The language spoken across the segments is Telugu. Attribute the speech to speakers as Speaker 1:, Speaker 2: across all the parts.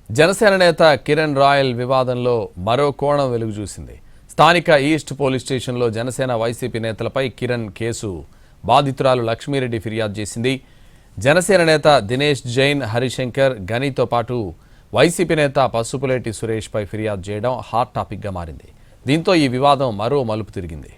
Speaker 1: జనసేన నేత కిరణ్ రాయల్ వివాదంలో మరో కోణం వెలుగు చూసింది. స్థానిక ఈస్ట్ పోలీస్ స్టేషన్లో జనసేన వైసీపీ నేతలపై కిరణ్ కేసు బాధితురాలు లక్ష్మీరెడ్డి ఫిర్యాదు చేసింది. జనసేన నేత దినేష్ జైన్, హరిశంకర్, గనితో పాటు వైసీపీ నేత పసుపులేటి సురేష్ పై ఫిర్యాదు చేయడం హాట్ టాపిక్గా మారింది. దీంతో ఈ వివాదం మరో మలుపు తిరిగింది.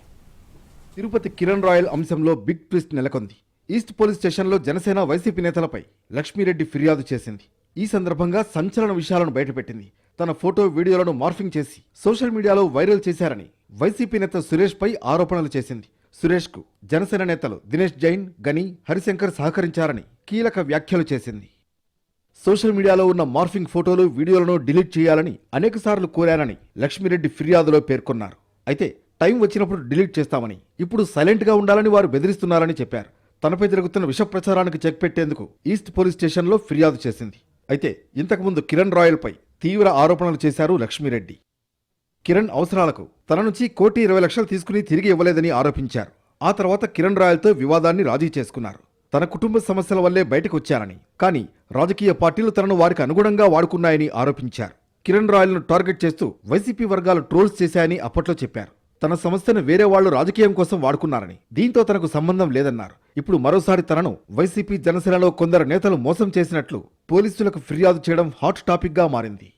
Speaker 2: తిరుపతి కిరణ్ రాయల్ అంశంలో బిగ్ ట్విస్ట్ నెలకొంది. ఈస్ట్ పోలీస్ స్టేషన్లో జనసేన వైసీపీ నేతలపై లక్ష్మీరెడ్డి ఫిర్యాదు చేసింది. ఈ సందర్భంగా సంచలన విషయాలను బయటపెట్టింది. తన ఫోటో, వీడియోలను మార్ఫింగ్ చేసి సోషల్ మీడియాలో వైరల్ చేశారని వైసీపీ నేత సురేష్ పై ఆరోపణలు చేసింది. సురేష్ కు జనసేన నేతలు దినేష్ జైన్, గని, హరిశంకర్ సహకరించారని కీలక వ్యాఖ్యలు చేసింది. సోషల్ మీడియాలో ఉన్న మార్ఫింగ్ ఫోటోలు, వీడియోలను డిలీట్ చేయాలని అనేకసార్లు కోరానని లక్ష్మీరెడ్డి ఫిర్యాదులో పేర్కొన్నారు. అయితే టైం వచ్చినప్పుడు డిలీట్ చేస్తామని, ఇప్పుడు సైలెంట్గా ఉండాలని వారు బెదిరిస్తున్నారని చెప్పారు. తనపై జరుగుతున్న విష ప్రచారానికి చెక్ పెట్టేందుకు ఈస్ట్ పోలీస్ స్టేషన్లో ఫిర్యాదు చేసింది. అయితే ఇంతకుముందు కిరణ్ రాయల్పై తీవ్ర ఆరోపణలు చేశారు లక్ష్మీరెడ్డి. కిరణ్ అవసరాలకు తన నుంచి 1,20,00,000 తీసుకుని తిరిగి ఇవ్వలేదని ఆరోపించారు. ఆ తర్వాత కిరణ్ రాయల్తో వివాదాన్ని రాజీ చేసుకున్నారు. తన కుటుంబ సమస్యల వల్లే బయటకు వచ్చారని, కానీ రాజకీయ పార్టీలు తనను వారికి అనుగుణంగా వాడుకున్నాయని ఆరోపించారు. కిరణ్ రాయల్ను టార్గెట్ చేస్తూ వైసీపీ వర్గాలు ట్రోల్స్ చేశాయని అప్పట్లో చెప్పారు. తన సమస్యను వేరే వాళ్లు రాజకీయం కోసం వాడుకున్నారని, దీంతో తనకు సంబంధం లేదన్నారు. ఇప్పుడు మరోసారి తనను వైసీపీ, జనసేనలో కొందరు నేతలు మోసం చేసినట్లు పోలీసులకు ఫిర్యాదు చేయడం హాట్ టాపిక్గా మారింది.